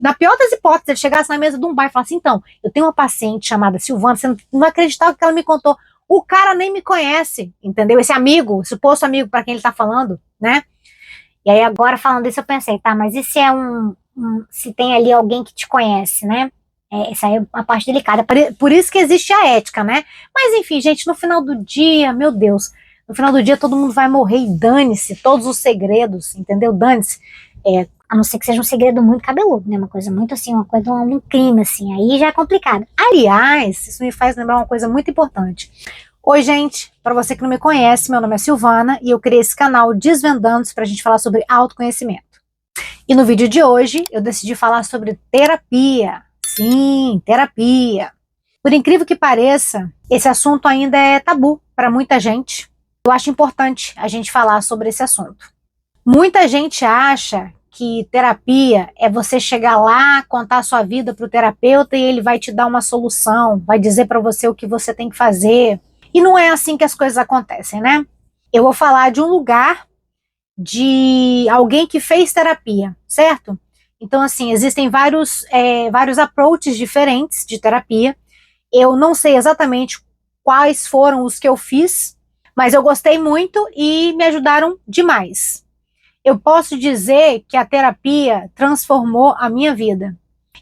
na pior das hipóteses, ele chegasse na mesa de um bar e falasse, então, eu tenho uma paciente chamada Silvana, você não acreditava que ela me contou. O cara nem me conhece, entendeu? Esse amigo, suposto amigo para quem ele tá falando, né? E aí agora falando isso eu pensei, tá, mas e se é se tem ali alguém que te conhece, né? Essa aí é uma parte delicada, por isso que existe a ética, né? Mas enfim, gente, no final do dia, meu Deus, no final do dia todo mundo vai morrer e dane-se todos os segredos, entendeu? Dane-se. A não ser que seja um segredo muito cabeludo, né? Uma coisa muito assim, uma coisa, um crime, assim, aí já é complicado. Aliás, isso me faz lembrar uma coisa muito importante. Oi, gente, para você que não me conhece, meu nome é Silvana e eu criei esse canal Desvendando-se pra gente falar sobre autoconhecimento. E no vídeo de hoje eu decidi falar sobre terapia. Sim, terapia. Por incrível que pareça, esse assunto ainda é tabu para muita gente. Eu acho importante a gente falar sobre esse assunto. Muita gente acha que terapia é você chegar lá, contar a sua vida para o terapeuta e ele vai te dar uma solução, vai dizer para você o que você tem que fazer. E não é assim que as coisas acontecem, né? Eu vou falar de um lugar de alguém que fez terapia, certo? Então, assim, existem vários approaches diferentes de terapia. Eu não sei exatamente quais foram os que eu fiz, mas eu gostei muito e me ajudaram demais. Eu posso dizer que a terapia transformou a minha vida.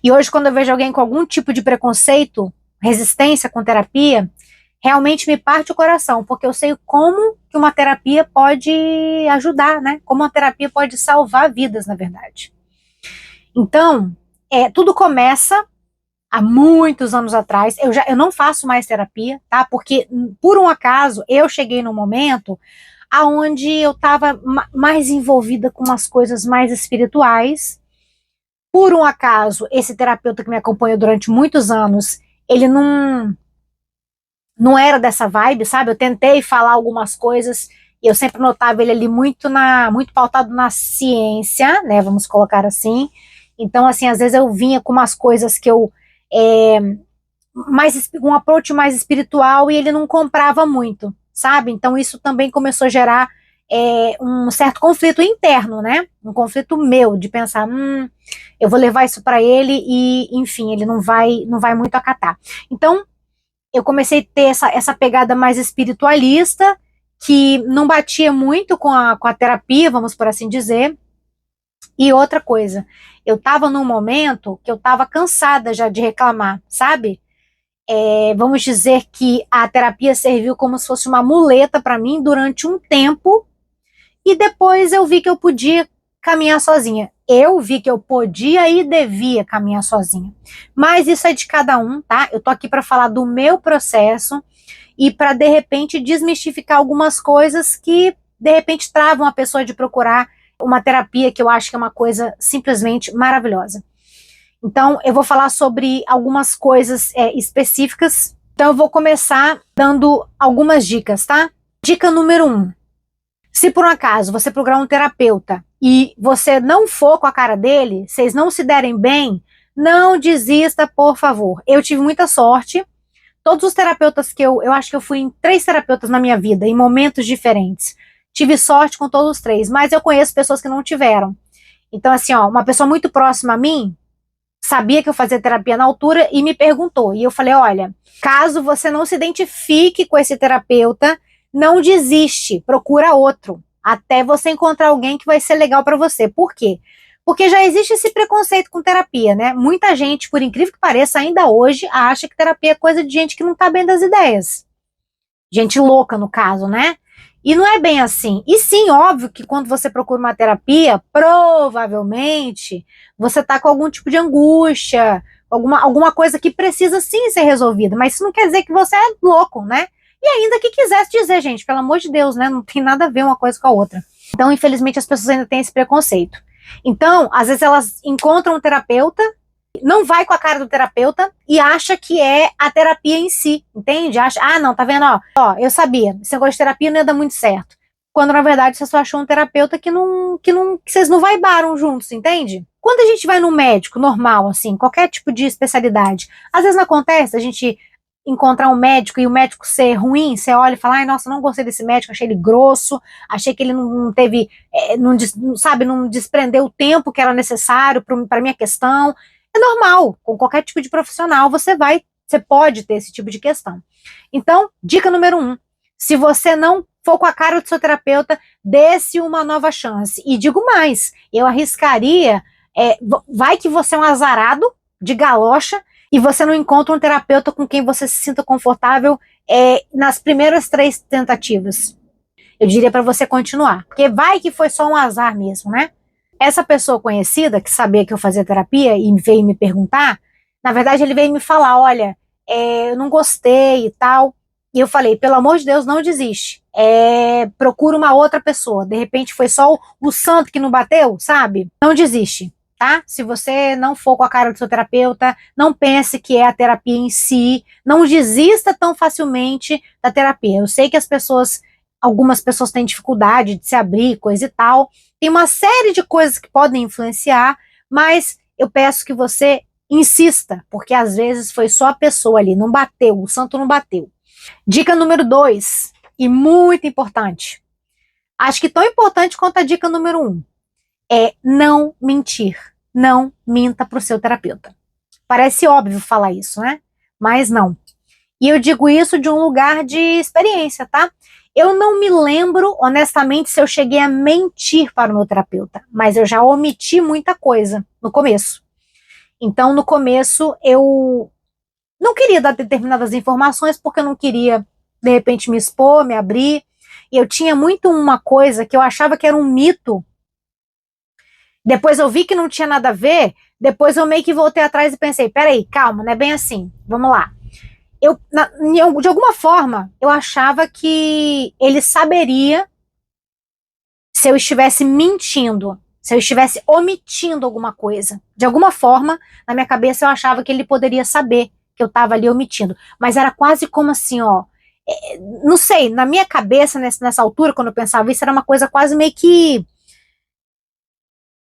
E hoje, quando eu vejo alguém com algum tipo de preconceito, resistência com terapia, realmente me parte o coração, porque eu sei como que uma terapia pode ajudar, né? Como uma terapia pode salvar vidas, na verdade. Então, tudo começa há muitos anos atrás. Eu não faço mais terapia, tá? Porque, por um acaso, eu cheguei num momento aonde eu estava mais envolvida com umas coisas mais espirituais. Por um acaso, esse terapeuta que me acompanhou durante muitos anos, ele não era dessa vibe, sabe? Eu tentei falar algumas coisas e eu sempre notava ele ali muito pautado na ciência, né? Vamos colocar assim. Então, assim, às vezes eu vinha com umas coisas que um approach mais espiritual e ele não comprava muito, sabe? Então isso também começou a gerar um certo conflito interno, né? Um conflito meu de pensar, eu vou levar isso para ele e, enfim, ele não vai muito acatar. Então eu comecei a ter essa pegada mais espiritualista que não batia muito com a terapia, vamos por assim dizer. E outra coisa, eu estava num momento que eu estava cansada já de reclamar, sabe? Vamos dizer que a terapia serviu como se fosse uma muleta para mim durante um tempo e depois eu vi que eu podia caminhar sozinha. Eu vi que eu podia e devia caminhar sozinha. Mas isso é de cada um, tá? Eu tô aqui para falar do meu processo e para de repente desmistificar algumas coisas que de repente travam a pessoa de procurar uma terapia que eu acho que é uma coisa simplesmente maravilhosa. Então, eu vou falar sobre algumas coisas específicas. Então, eu vou começar dando algumas dicas, tá? Dica número 1. Se por um acaso você procurar um terapeuta e você não for com a cara dele, vocês não se derem bem, não desista, por favor. Eu tive muita sorte. Todos os terapeutas que eu acho que eu fui em 3 terapeutas na minha vida, em momentos diferentes. Tive sorte com todos os 3, mas eu conheço pessoas que não tiveram. Então, assim, ó, uma pessoa muito próxima a mim, sabia que eu fazia terapia na altura e me perguntou. E eu falei, olha, caso você não se identifique com esse terapeuta, não desiste, procura outro, até você encontrar alguém que vai ser legal para você. Por quê? Porque já existe esse preconceito com terapia, né? Muita gente, por incrível que pareça, ainda hoje acha que terapia é coisa de gente que não tá bem das ideias. Gente louca, no caso, né? E não é bem assim. E sim, óbvio que quando você procura uma terapia, provavelmente você está com algum tipo de angústia, alguma coisa que precisa sim ser resolvida. Mas isso não quer dizer que você é louco, né? E ainda que quisesse dizer, gente, pelo amor de Deus, né? Não tem nada a ver uma coisa com a outra. Então, infelizmente, as pessoas ainda têm esse preconceito. Então, às vezes elas encontram um terapeuta, não vai com a cara do terapeuta e acha que é a terapia em si, entende? Acha, não, tá vendo, ó, eu sabia, esse negócio de terapia não ia dar muito certo. Quando, na verdade, você só achou um terapeuta que vocês não vibaram juntos, entende? Quando a gente vai no médico normal, assim, qualquer tipo de especialidade, às vezes não acontece, a gente encontrar um médico e o médico ser ruim, você olha e fala, ai, nossa, não gostei desse médico, achei ele grosso, achei que ele não teve, sabe, não desprendeu o tempo que era necessário para minha questão. É normal, com qualquer tipo de profissional, você pode ter esse tipo de questão. Então, dica número 1, se você não for com a cara do seu terapeuta, dê-se uma nova chance. E digo mais, eu arriscaria, vai que você é um azarado de galocha e você não encontra um terapeuta com quem você se sinta confortável nas primeiras 3 tentativas. Eu diria para você continuar, porque vai que foi só um azar mesmo, né? Essa pessoa conhecida, que sabia que eu fazia terapia e veio me perguntar, na verdade ele veio me falar, olha, eu não gostei e tal, e eu falei, pelo amor de Deus, não desiste, procura uma outra pessoa, de repente foi só o santo que não bateu, sabe? Não desiste, tá? Se você não for com a cara do seu terapeuta, não pense que é a terapia em si, não desista tão facilmente da terapia. Eu sei que algumas pessoas têm dificuldade de se abrir, coisa e tal, tem uma série de coisas que podem influenciar, mas eu peço que você insista, porque às vezes foi só a pessoa ali, não bateu, o santo não bateu. Dica número 2, e muito importante, acho que tão importante quanto a dica número 1, é não mentir. Não minta para o seu terapeuta. Parece óbvio falar isso, né? Mas não. E eu digo isso de um lugar de experiência, tá? Eu não me lembro, honestamente, se eu cheguei a mentir para o meu terapeuta, mas eu já omiti muita coisa no começo. Então, no começo, eu não queria dar determinadas informações porque eu não queria, de repente, me expor, me abrir. E eu tinha muito uma coisa que eu achava que era um mito. Depois eu vi que não tinha nada a ver, depois eu meio que voltei atrás e pensei, peraí, calma, não é bem assim, vamos lá. De alguma forma, eu achava que ele saberia se eu estivesse mentindo, se eu estivesse omitindo alguma coisa. De alguma forma, na minha cabeça, eu achava que ele poderia saber que eu estava ali omitindo. Mas era quase como assim, ó. Não sei, na minha cabeça, nessa altura, quando eu pensava isso, era uma coisa quase meio que.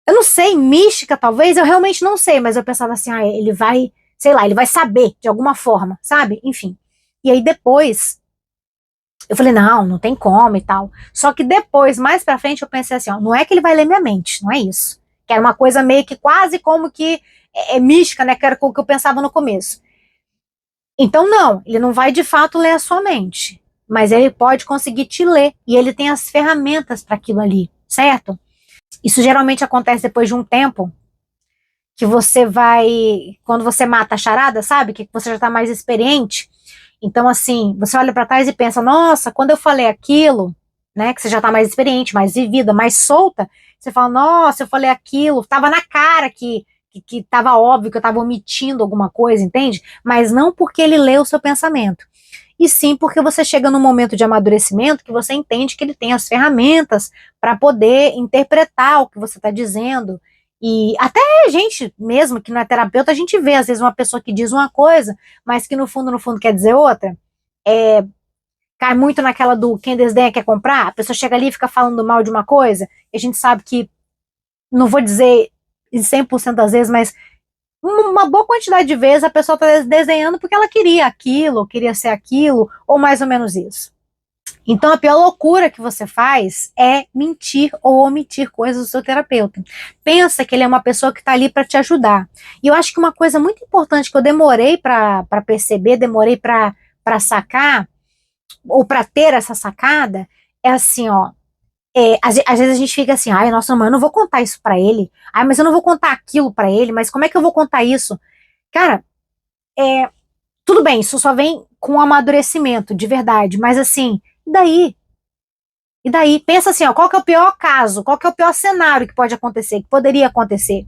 Eu não sei, mística talvez, eu realmente não sei, mas eu pensava assim, ele vai, sei lá, ele vai saber de alguma forma, sabe? Enfim. E aí depois, eu falei, não tem como e tal. Só que depois, mais pra frente, eu pensei assim, ó, não é que ele vai ler minha mente, não é isso. Que era uma coisa meio que quase como que mística, né? Que era o que eu pensava no começo. Então, não, ele não vai de fato ler a sua mente, mas ele pode conseguir te ler e ele tem as ferramentas para aquilo ali, certo? Isso geralmente acontece depois de um tempo que você vai, quando você mata a charada, sabe? Que você já está mais experiente. Então, assim, você olha para trás e pensa, nossa, quando eu falei aquilo, né? Que você já está mais experiente, mais vivida, mais solta, você fala, nossa, eu falei aquilo, tava na cara que tava óbvio que eu tava omitindo alguma coisa, entende? Mas não porque ele lê o seu pensamento. E sim porque você chega num momento de amadurecimento que você entende que ele tem as ferramentas para poder interpretar o que você está dizendo. E até gente mesmo que não é terapeuta, a gente vê às vezes uma pessoa que diz uma coisa, mas que no fundo quer dizer outra. Cai muito naquela do quem desdenha quer comprar, a pessoa chega ali e fica falando mal de uma coisa, e a gente sabe que, não vou dizer em 100% das vezes, mas uma boa quantidade de vezes a pessoa está desenhando porque ela queria aquilo, queria ser aquilo, ou mais ou menos isso. Então a pior loucura que você faz é mentir ou omitir coisas do seu terapeuta. Pensa que ele é uma pessoa que está ali para te ajudar. E eu acho que uma coisa muito importante que eu demorei para perceber, demorei para sacar, ou para ter essa sacada, é assim, ó. Às vezes a gente fica assim, ai, nossa, mãe, eu não vou contar isso pra ele. Ai, mas eu não vou contar aquilo pra ele, mas como é que eu vou contar isso? Cara, tudo bem, isso só vem com amadurecimento, de verdade, mas assim, e daí? E daí? Pensa assim, ó, qual que é o pior caso? Qual que é o pior cenário que pode acontecer, que poderia acontecer?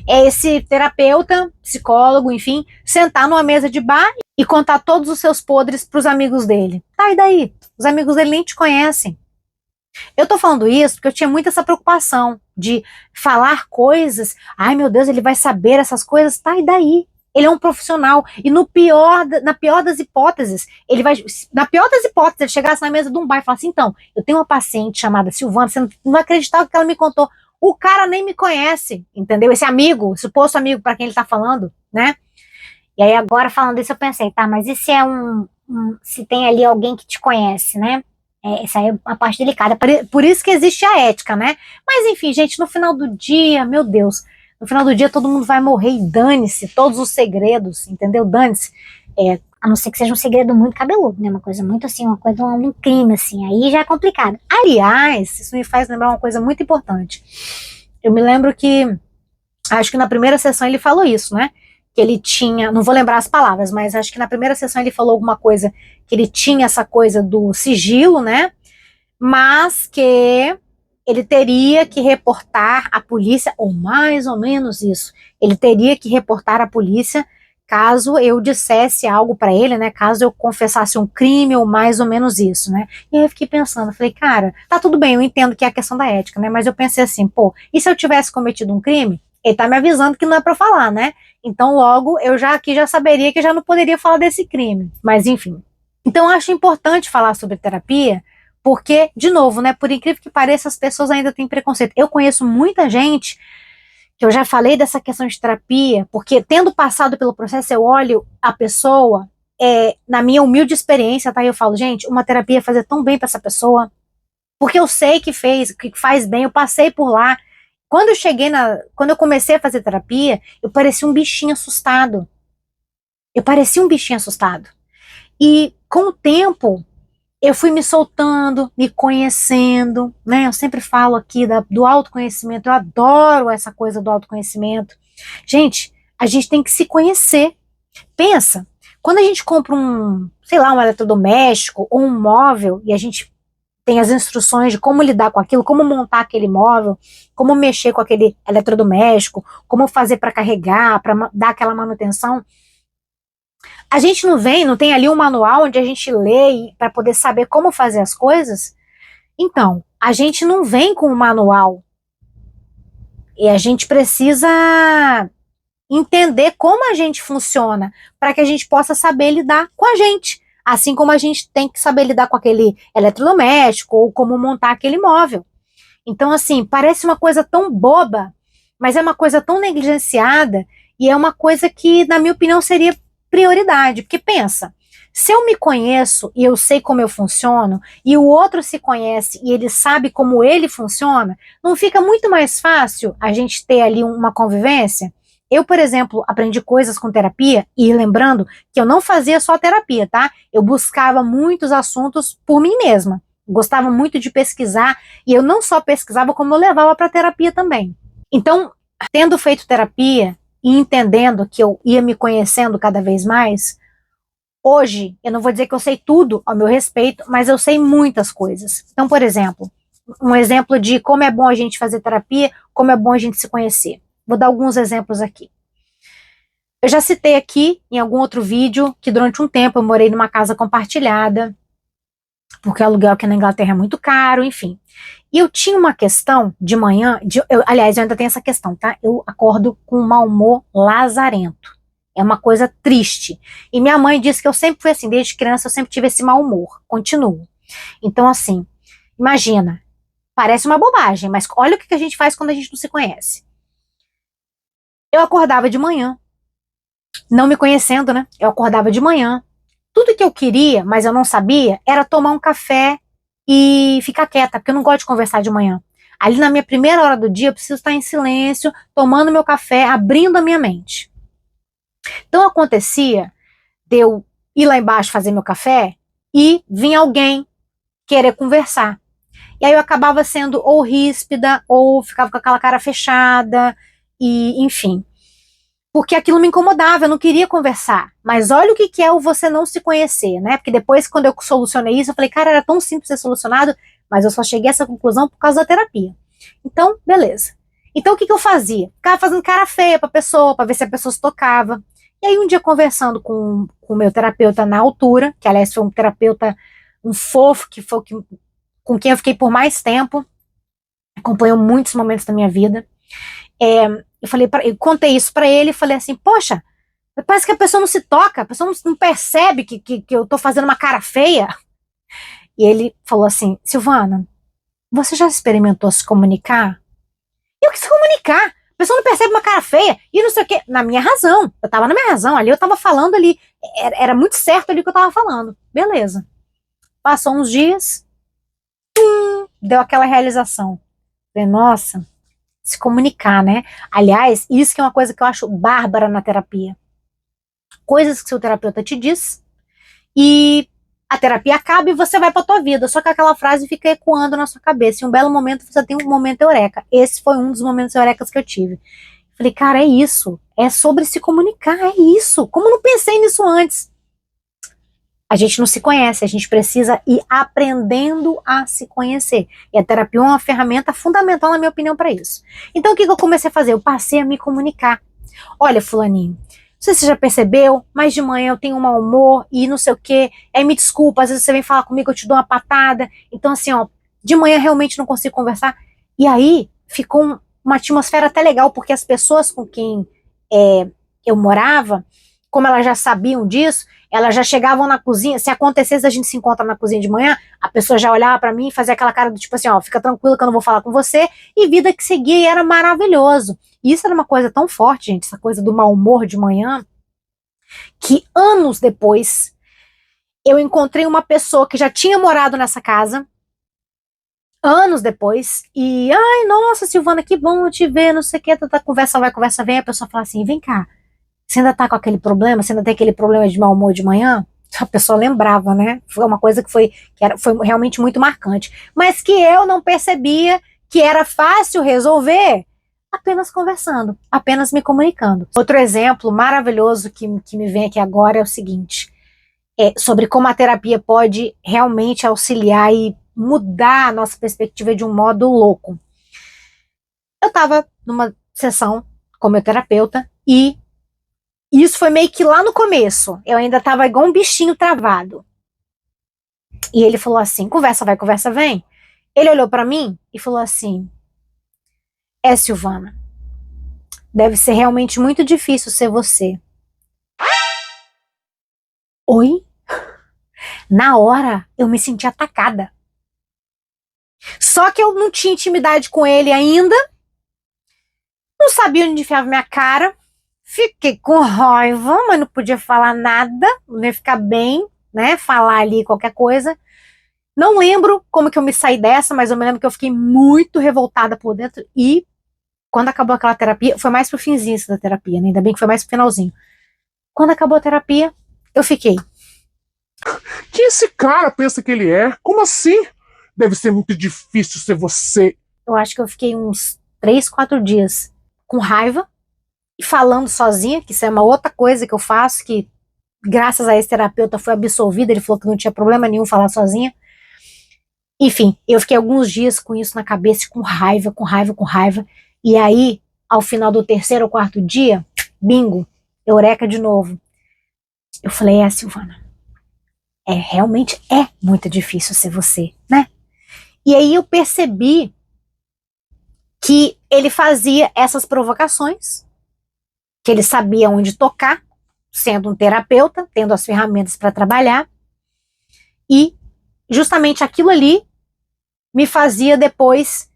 É esse terapeuta, psicólogo, enfim, sentar numa mesa de bar e contar todos os seus podres pros amigos dele. Tá, e daí? Os amigos dele nem te conhecem. Eu tô falando isso porque eu tinha muito essa preocupação de falar coisas. Ai, meu Deus, ele vai saber essas coisas, tá? E daí? Ele é um profissional. E na pior das hipóteses, na pior das hipóteses, ele chegasse na mesa de um bar e falasse, então, eu tenho uma paciente chamada Silvana, você não vai acreditar o que ela me contou. O cara nem me conhece, entendeu? Esse amigo, suposto amigo para quem ele tá falando, né? E aí agora falando isso eu pensei, tá, mas e se é se tem ali alguém que te conhece, né? Essa aí é a parte delicada. Por isso que existe a ética, né? Mas enfim, gente, no final do dia, meu Deus, no final do dia todo mundo vai morrer e dane-se todos os segredos, entendeu? Dane-se. A não ser que seja um segredo muito cabeludo, né? Uma coisa muito assim, uma coisa, um crime, assim. Aí já é complicado. Aliás, isso me faz lembrar uma coisa muito importante. Eu me lembro que, acho que na primeira sessão ele falou isso, né? Que ele tinha, não vou lembrar as palavras, mas acho que na primeira sessão ele falou alguma coisa, que ele tinha essa coisa do sigilo, né? Mas que ele teria que reportar à polícia, ou mais ou menos isso. Ele teria que reportar à polícia caso eu dissesse algo para ele, né? Caso eu confessasse um crime ou mais ou menos isso, né? E aí eu fiquei pensando, falei, cara, tá tudo bem, eu entendo que é a questão da ética, né? Mas eu pensei assim, pô, e se eu tivesse cometido um crime? Ele tá me avisando que não é para falar, né? Então logo eu já aqui já saberia que já não poderia falar desse crime. Mas enfim. Então eu acho importante falar sobre terapia, porque, de novo, né, por incrível que pareça, as pessoas ainda têm preconceito. Eu conheço muita gente que eu já falei dessa questão de terapia, porque tendo passado pelo processo, eu olho a pessoa, na minha humilde experiência, tá? Eu falo, gente, uma terapia fazer tão bem para essa pessoa, porque eu sei que faz bem, eu passei por lá. Quando eu comecei a fazer terapia, eu parecia um bichinho assustado. Eu parecia um bichinho assustado. E com o tempo, eu fui me soltando, me conhecendo, né? Eu sempre falo aqui do autoconhecimento, eu adoro essa coisa do autoconhecimento. Gente, a gente tem que se conhecer. Pensa, quando a gente compra sei lá, um eletrodoméstico ou um móvel e a gente tem as instruções de como lidar com aquilo, como montar aquele móvel, como mexer com aquele eletrodoméstico, como fazer para carregar, para dar aquela manutenção. A gente não tem ali um manual onde a gente lê para poder saber como fazer as coisas? Então, a gente não vem com o manual. E a gente precisa entender como a gente funciona para que a gente possa saber lidar com a gente. Assim como a gente tem que saber lidar com aquele eletrodoméstico ou como montar aquele móvel. Então, assim, parece uma coisa tão boba, mas é uma coisa tão negligenciada e é uma coisa que, na minha opinião, seria prioridade. Porque pensa, se eu me conheço e eu sei como eu funciono, e o outro se conhece e ele sabe como ele funciona, não fica muito mais fácil a gente ter ali uma convivência? Eu, por exemplo, aprendi coisas com terapia, e lembrando que eu não fazia só terapia, tá? Eu buscava muitos assuntos por mim mesma. Gostava muito de pesquisar, e eu não só pesquisava, como eu levava para terapia também. Então, tendo feito terapia e entendendo que eu ia me conhecendo cada vez mais, hoje, eu não vou dizer que eu sei tudo ao meu respeito, mas eu sei muitas coisas. Então, por exemplo, um exemplo de como é bom a gente fazer terapia, como é bom a gente se conhecer. Vou dar alguns exemplos aqui. Eu já citei aqui, em algum outro vídeo, que durante um tempo eu morei numa casa compartilhada, porque o aluguel aqui na Inglaterra é muito caro, enfim. E eu tinha uma questão de manhã, aliás, eu ainda tenho essa questão, tá? Eu acordo com um mau humor lazarento. É uma coisa triste. E minha mãe disse que eu sempre fui assim, desde criança eu sempre tive esse mau humor. Continuo. Então, assim, imagina, parece uma bobagem, mas olha o que a gente faz quando a gente não se conhece. Eu acordava de manhã, não me conhecendo, né? Eu acordava de manhã. Tudo que eu queria, mas eu não sabia, era tomar um café e ficar quieta, porque eu não gosto de conversar de manhã. Ali na minha primeira hora do dia, eu preciso estar em silêncio, tomando meu café, abrindo a minha mente. Então acontecia de eu ir lá embaixo fazer meu café e vinha alguém querer conversar. E aí eu acabava sendo ou ríspida, ou ficava com aquela cara fechada, e enfim. Porque aquilo me incomodava, eu não queria conversar. Mas olha o que é o você não se conhecer, né? Porque depois, quando eu solucionei isso, eu falei, cara, era tão simples ser solucionado, mas eu só cheguei a essa conclusão por causa da terapia. Então, beleza. Então, o que eu fazia? Ficava fazendo cara feia pra pessoa, pra ver se a pessoa se tocava. E aí, um dia, conversando com o meu terapeuta na altura, que aliás foi um terapeuta, um fofo, com quem eu fiquei por mais tempo, acompanhou muitos momentos da minha vida. Eu contei isso pra ele e falei assim, poxa, parece que a pessoa não se toca, a pessoa não percebe que eu tô fazendo uma cara feia. E ele falou assim, Silvana, você já experimentou se comunicar? Eu quis comunicar, A pessoa não percebe uma cara feia e não sei o quê. Na minha razão. Eu tava na minha razão. Ali eu tava falando ali. Era muito certo ali o que eu tava falando. Beleza. Passou uns dias. Deu aquela realização. Falei, nossa, se comunicar, né? Aliás, isso que é uma coisa que eu acho bárbara na terapia. Coisas que seu terapeuta te diz e a terapia acaba e você vai pra tua vida. Só que aquela frase fica ecoando na sua cabeça. Em um belo momento você tem um momento eureka. Esse foi um dos momentos eurecas que eu tive. Falei, cara, é isso. É sobre se comunicar, é isso. Como eu não pensei nisso antes? A gente não se conhece, a gente precisa ir aprendendo a se conhecer. E a terapia é uma ferramenta fundamental, na minha opinião, para isso. Então, o que eu comecei a fazer? Eu passei a me comunicar. Olha, fulaninho, não sei se você já percebeu, mas de manhã eu tenho um mau humor e não sei o quê. Aí me desculpa, às vezes você vem falar comigo, eu te dou uma patada. Então, assim, ó, de manhã realmente não consigo conversar. E aí ficou uma atmosfera até legal, porque as pessoas com quem eu morava, como elas já sabiam disso, elas já chegavam na cozinha. Se acontecesse a gente se encontra na cozinha de manhã, a pessoa já olhava pra mim e fazia aquela cara do tipo assim, ó, fica tranquila que eu não vou falar com você, e vida que seguia, e era maravilhoso. E isso era uma coisa tão forte, gente, essa coisa do mau humor de manhã, que anos depois eu encontrei uma pessoa que já tinha morado nessa casa, anos depois, e ai, nossa, Silvana, que bom te ver, não sei o que, tanta conversa vai, conversa vem, a pessoa fala assim, vem cá, você ainda tá com aquele problema? Você ainda tem aquele problema de mau humor de manhã? A pessoa lembrava, né? Foi uma coisa que foi realmente muito marcante. Mas que eu não percebia que era fácil resolver apenas conversando, apenas me comunicando. Outro exemplo maravilhoso que me vem aqui agora é o seguinte: sobre como a terapia pode realmente auxiliar e mudar a nossa perspectiva de um modo louco. Eu estava numa sessão com meu terapeuta e isso foi meio que lá no começo. Eu ainda tava igual um bichinho travado. E ele falou assim, conversa vai, conversa vem. Ele olhou pra mim e falou assim, Silvana, deve ser realmente muito difícil ser você. Oi? Na hora, eu me senti atacada. Só que eu não tinha intimidade com ele ainda. Não sabia onde enfiava minha cara. Fiquei com raiva, mas não podia falar nada. Não ia ficar bem, né? Falar ali qualquer coisa. Não lembro como que eu me saí dessa, mas eu me lembro que eu fiquei muito revoltada por dentro e quando acabou aquela terapia, foi mais pro finzinho da terapia, né? Ainda bem que foi mais pro finalzinho. Quando acabou a terapia, eu fiquei. Quem esse cara pensa que ele é? Como assim? Deve ser muito difícil ser você. Eu acho que eu fiquei uns 3, 4 dias com raiva e falando sozinha, que isso é uma outra coisa que eu faço, que graças a esse terapeuta foi absolvida, ele falou que não tinha problema nenhum falar sozinha. Enfim, eu fiquei alguns dias com isso na cabeça, com raiva, com raiva, com raiva. E aí, ao final do terceiro ou quarto dia, bingo, eureka de novo. Eu falei, Silvana, realmente é muito difícil ser você, né? E aí eu percebi que ele fazia essas provocações, que ele sabia onde tocar, sendo um terapeuta, tendo as ferramentas para trabalhar, e justamente aquilo ali me fazia depois,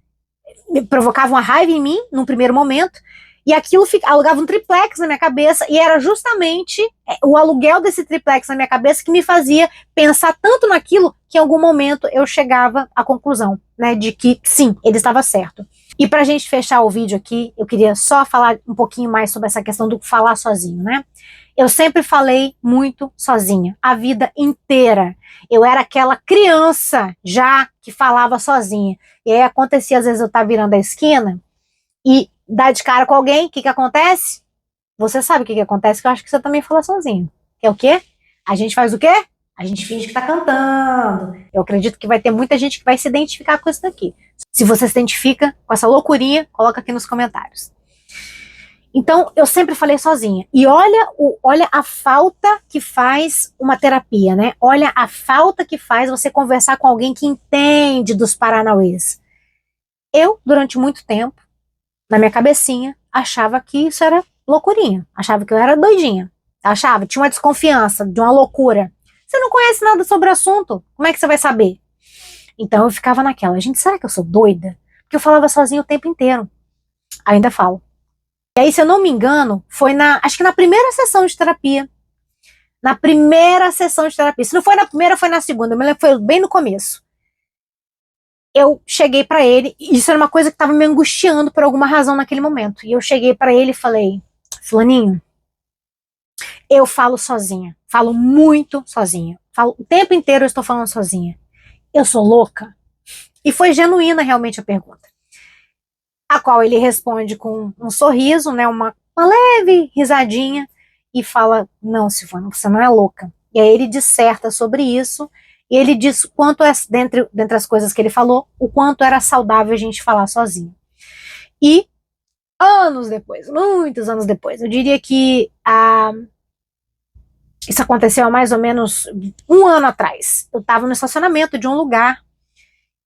me provocava uma raiva em mim, num primeiro momento, e aquilo alugava um triplex na minha cabeça, e era justamente o aluguel desse triplex na minha cabeça que me fazia pensar tanto naquilo que em algum momento eu chegava à conclusão, né, de que sim, ele estava certo. E pra gente fechar o vídeo aqui, eu queria só falar um pouquinho mais sobre essa questão do falar sozinho, né? Eu sempre falei muito sozinha, a vida inteira. Eu era aquela criança já que falava sozinha. E aí acontecia, às vezes eu tava virando a esquina e dar de cara com alguém, o que que acontece? Você sabe o que que acontece, que eu acho que você também fala sozinho. Que é o quê? A gente faz o quê? A gente finge que tá cantando. Eu acredito que vai ter muita gente que vai se identificar com isso daqui. Se você se identifica com essa loucurinha, coloca aqui nos comentários. Então, eu sempre falei sozinha. E olha a falta que faz uma terapia, né? Olha a falta que faz você conversar com alguém que entende dos paranauês. Eu, durante muito tempo, na minha cabecinha, achava que isso era loucurinha. Achava que eu era doidinha. Tinha uma desconfiança, de uma loucura. Você não conhece nada sobre o assunto, como é que você vai saber? Então eu ficava naquela, gente, será que eu sou doida? Porque eu falava sozinha o tempo inteiro. Ainda falo. E aí, se eu não me engano, foi acho que na primeira sessão de terapia. Na primeira sessão de terapia. Se não foi na primeira, foi na segunda. Eu me lembro, foi bem no começo. Eu cheguei pra ele, e isso era uma coisa que tava me angustiando por alguma razão naquele momento. E eu cheguei pra ele e falei: Fulaninho, eu falo sozinha. Falo muito sozinha. Falo, o tempo inteiro eu estou falando sozinha. Eu sou louca? E foi genuína realmente a pergunta. A qual ele responde com um sorriso, né, uma leve risadinha, e fala: não, Silvana, você não é louca. E aí ele disserta sobre isso, e ele diz quanto é, dentre as coisas que ele falou, o quanto era saudável a gente falar sozinho. E anos depois, muitos anos depois, eu diria que isso aconteceu há mais ou menos um ano atrás. Eu estava no estacionamento de um lugar,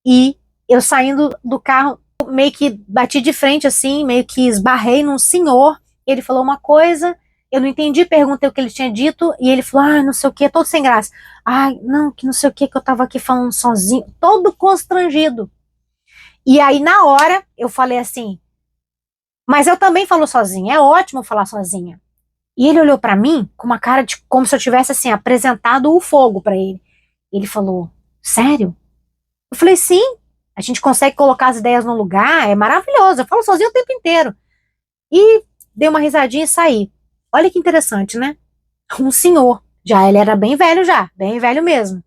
e eu saindo do carro, meio que bati de frente assim, meio que esbarrei num senhor. Ele falou uma coisa, eu não entendi, perguntei o que ele tinha dito, e ele falou: não sei o que, todo sem graça. Não, que não sei o que eu tava aqui falando sozinho, todo constrangido. E aí, na hora, eu falei assim: mas eu também falo sozinha, é ótimo falar sozinha. E ele olhou pra mim com uma cara de como se eu tivesse assim apresentado o fogo pra ele. Ele falou: sério? Eu falei: sim. A gente consegue colocar as ideias no lugar, é maravilhoso. Eu falo sozinho o tempo inteiro. E dei uma risadinha e saí. Olha que interessante, né? Um senhor. Já ele era bem velho já, bem velho mesmo.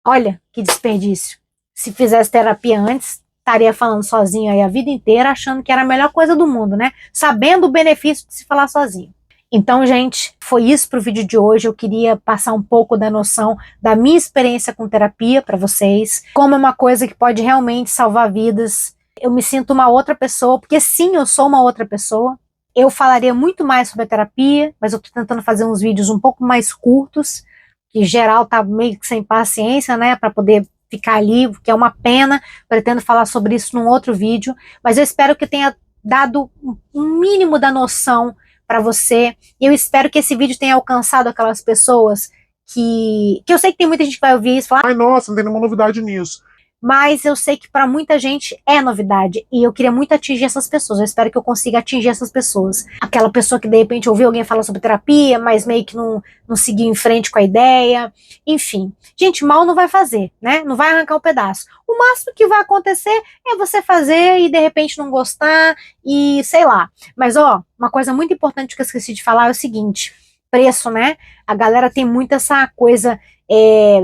Olha que desperdício. Se fizesse terapia antes, estaria falando sozinho aí a vida inteira, achando que era a melhor coisa do mundo, né? Sabendo o benefício de se falar sozinho. Então, gente, foi isso para o vídeo de hoje. Eu queria passar um pouco da noção da minha experiência com terapia para vocês, como é uma coisa que pode realmente salvar vidas. Eu me sinto uma outra pessoa, porque sim, eu sou uma outra pessoa. Eu falaria muito mais sobre a terapia, mas eu estou tentando fazer uns vídeos um pouco mais curtos, que geral tá meio que sem paciência, né, para poder ficar ali, que é uma pena. Pretendo falar sobre isso num outro vídeo, mas eu espero que tenha dado um mínimo da noção para você. Eu espero que esse vídeo tenha alcançado aquelas pessoas que eu sei que tem muita gente que vai ouvir isso e falar: Ai, nossa, não tem nenhuma novidade nisso. mas eu sei que para muita gente é novidade, e eu queria muito atingir essas pessoas. Eu espero que eu consiga atingir essas pessoas. Aquela pessoa que de repente ouviu alguém falar sobre terapia, mas meio que não seguiu em frente com a ideia. Enfim, gente, mal não vai fazer, né? Não vai arrancar um pedaço. O máximo que vai acontecer é você fazer e de repente não gostar e sei lá. Mas ó, uma coisa muito importante que eu esqueci de falar é o seguinte: preço, né? A galera tem muito essa coisa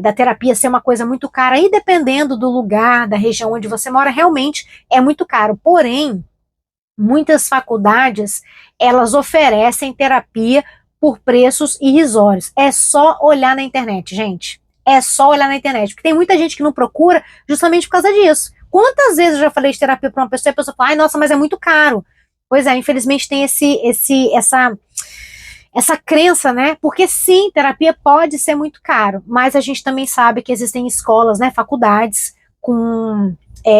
da terapia ser uma coisa muito cara, e dependendo do lugar, da região onde você mora, realmente é muito caro. Porém, muitas faculdades, elas oferecem terapia por preços irrisórios. É só olhar na internet, gente. É só olhar na internet, porque tem muita gente que não procura justamente por causa disso. Quantas vezes eu já falei de terapia para uma pessoa e a pessoa fala: ai, nossa, mas é muito caro. Pois é, infelizmente tem essa crença, né? Porque sim, terapia pode ser muito caro, mas a gente também sabe que existem escolas, né, faculdades com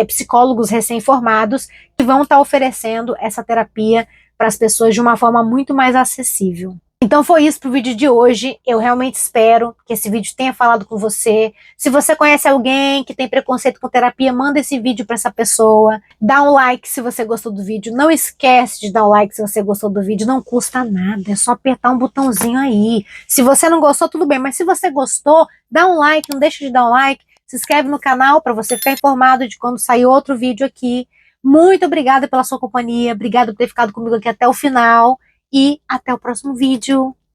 psicólogos recém-formados que vão estar oferecendo essa terapia para as pessoas de uma forma muito mais acessível. Então foi isso pro vídeo de hoje. Eu realmente espero que esse vídeo tenha falado com você. Se você conhece alguém que tem preconceito com terapia, manda esse vídeo para essa pessoa. Dá um like se você gostou do vídeo. Não esquece de dar um like se você gostou do vídeo. Não custa nada, é só apertar um botãozinho aí. Se você não gostou, tudo bem, mas se você gostou, dá um like, não deixa de dar um like. Se inscreve no canal para você ficar informado de quando sair outro vídeo aqui. Muito obrigada pela sua companhia. Obrigada por ter ficado comigo aqui até o final. E até o próximo vídeo.